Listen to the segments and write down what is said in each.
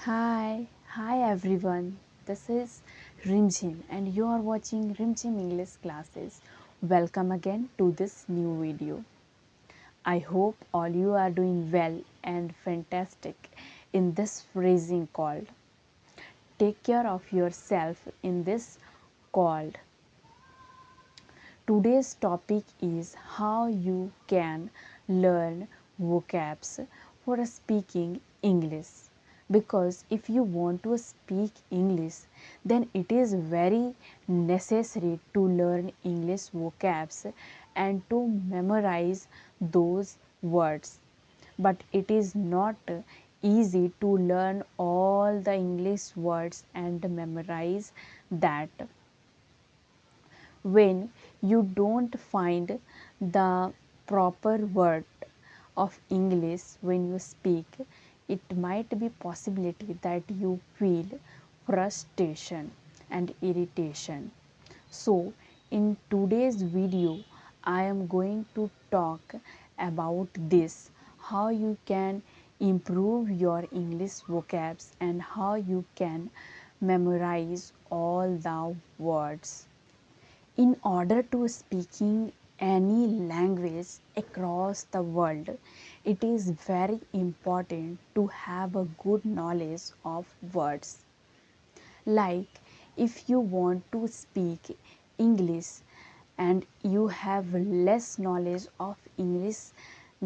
Hi everyone. This is Rimjhim and you are watching Rimjhim English classes. Welcome again to this new video. I hope all you are doing well and fantastic in this freezing cold. Take care of yourself in this cold. Today's topic is how you can learn vocabs for speaking English. Because if you want to speak English, then it is very necessary to learn English vocabs and to memorize those words. But it is not easy to learn all the English words and memorize that when you don't find the proper word of English when you speak, it might be possibility that you feel frustration and irritation. So in today's video I am going to talk about this, how you can improve your English vocabs and how you can memorize all the words. In order to speaking any language across the world, it is very important to have a good knowledge of words. Like if you want to speak English and you have less knowledge of English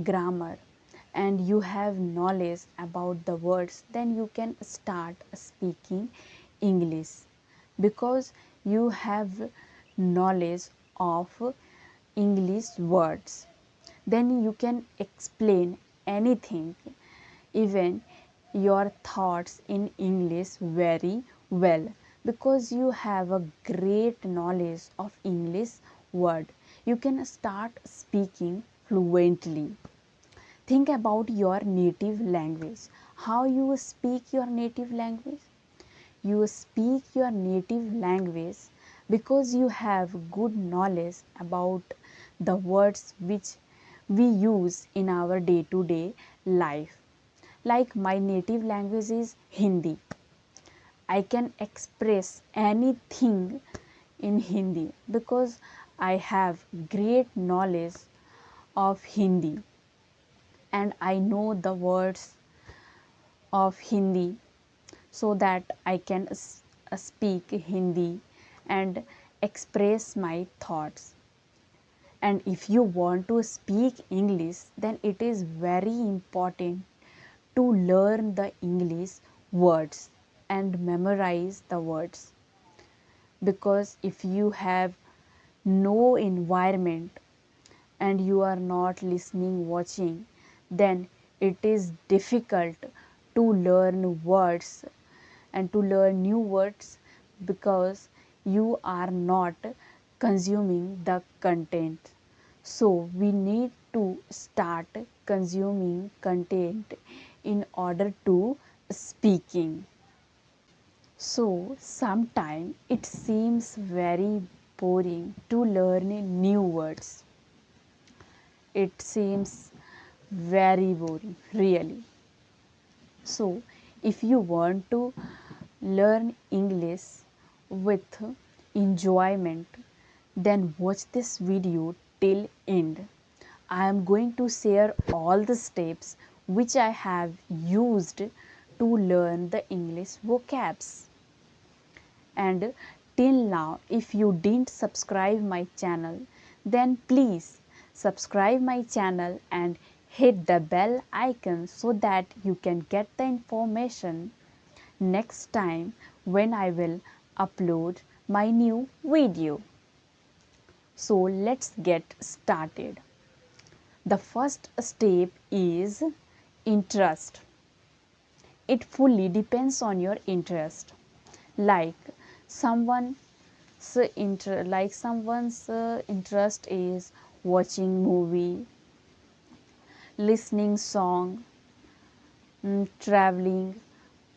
grammar and you have knowledge about the words, then you can start speaking English because you have knowledge of English words. Then you can explain anything, even your thoughts in English very well because you have a great knowledge of English word. You can start speaking fluently. Think about your native language. How you speak your native language? You speak your native language because you have good knowledge about the words which we use in our day to day life. Like my native language is Hindi. I can express anything in Hindi because I have great knowledge of Hindi and I know the words of Hindi so that I can speak Hindi and express my thoughts. And if you want to speak English, then it is very important to learn the English words and memorize the words. Because if you have no environment and you are not listening, watching, then it is difficult to learn words and to learn new words because you are not consuming the content. So we need to start consuming content in order to speaking. So sometimes it seems very boring to learn new words. It seems very boring, really. So if you want to learn English with enjoyment, then watch this video till end. I am going to share all the steps which I have used to learn the English vocabs. And till now, if you didn't subscribe my channel, then please subscribe my channel and hit the bell icon so that you can get the information next time when I will upload my new video. So let's get started. The first step is interest. It fully depends on your interest. Like someone's someone's interest is watching movie, listening song, traveling,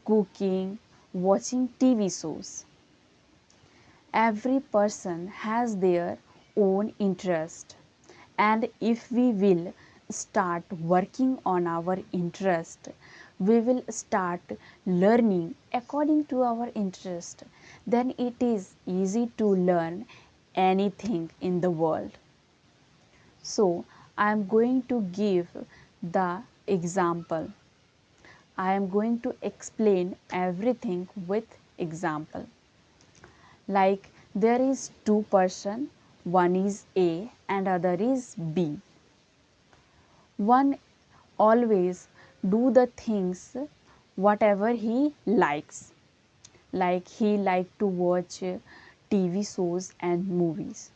cooking, watching TV shows. Every person has their own interest, and if we will start working on our interest, we will start learning according to our interest, then it is easy to learn anything in the world. So, I am going to give the example. I am going to explain everything with example. Like there is two person, one is A and other is B. One always do the things whatever he likes, like he like to watch TV shows and movies,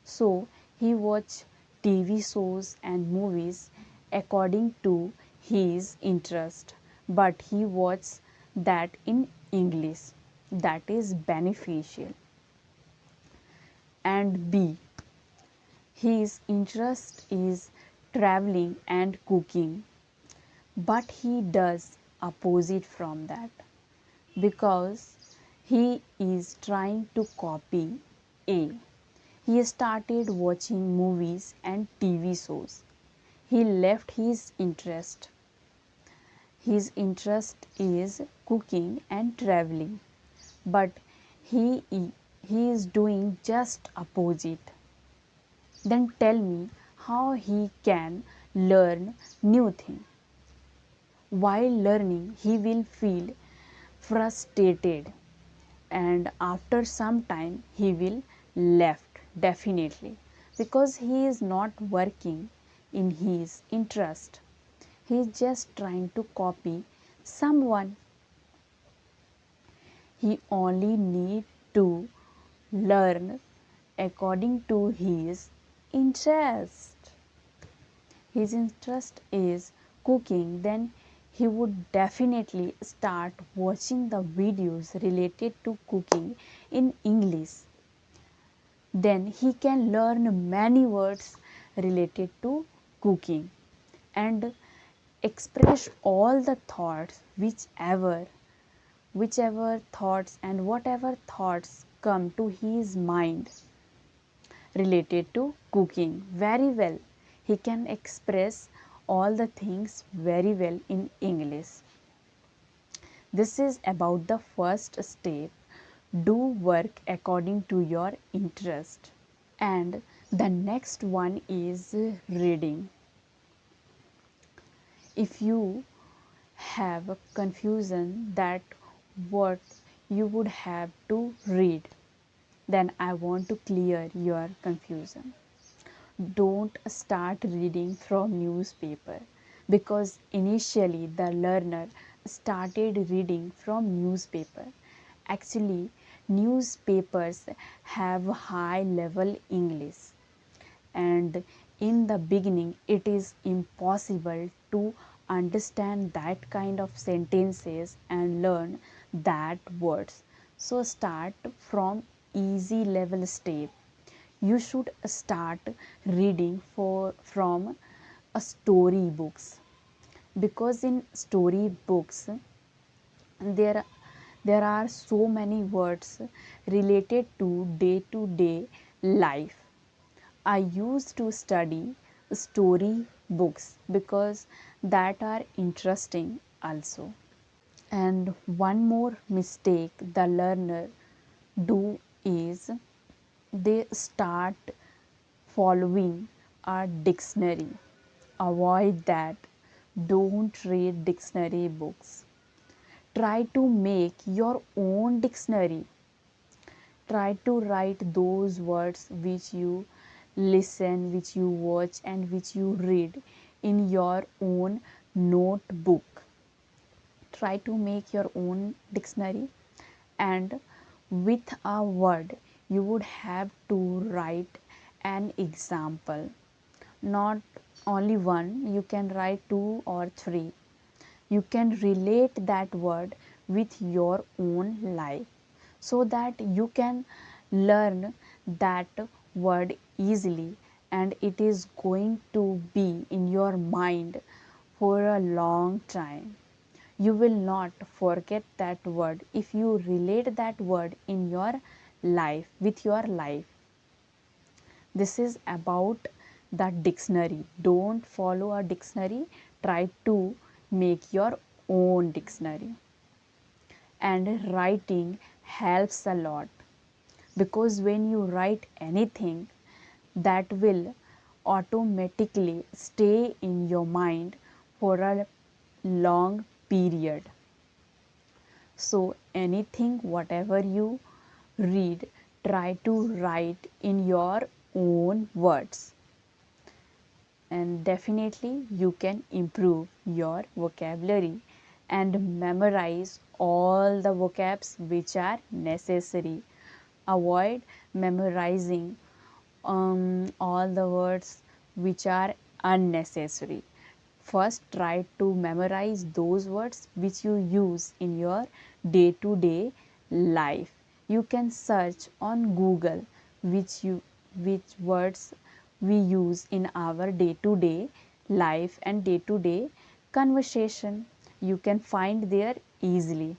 so he watch TV shows and movies according to his interest, but he watches that in English, that is beneficial. And B, his interest is traveling and cooking, but he does opposite from that, because he is trying to copy A. He started watching movies and TV shows. He left his interest. His interest is cooking and traveling, but he he is doing just opposite. Then tell me how he can learn new thing. While learning, he will feel frustrated, and after some time he will left definitely, because he is not working in his interest. He is just trying to copy someone. He only need to learn according to his interest. His interest is cooking, then he would definitely start watching the videos related to cooking in English. Then he can learn many words related to cooking and express all the thoughts whichever thoughts and whatever thoughts come to his mind related to cooking very well. He can express all the things very well in English. This is about the first step. Do work according to your interest. And the next one is reading. If you have a confusion that what you would have to read, then I want to clear your confusion. Don't start reading from newspaper, because initially the learner started reading from newspaper. Actually, newspapers have high level English, and in the beginning it is impossible to understand that kind of sentences and learn that words. So start from easy level step. You should start reading from a story books, because in story books there there are so many words related to day life. I used to study story books because that are interesting also. And one more mistake the learner do is they start following a dictionary. Avoid that. Don't read dictionary books. Try to make your own dictionary. Try to write those words which you listen, which you watch, and which you read in your own notebook. Try to make your own dictionary, and with a word, you would have to write an example. Not only one, you can write two or three. You can relate that word with your own life, so that you can learn that word easily, and it is going to be in your mind for a long time. You will not forget that word if you relate that word in your life with your life. This is about the dictionary. Don't follow a dictionary, try to make your own dictionary. And writing helps a lot, because when you write anything, that will automatically stay in your mind for a long period. So anything, whatever you read, try to write in your own words, and definitely you can improve your vocabulary and memorize all the vocabs which are necessary. Avoid memorizing all the words which are unnecessary. First, try to memorize those words which you use in your day to day life. You can search on Google which words we use in our day to day life and day to day conversation. You can find there easily.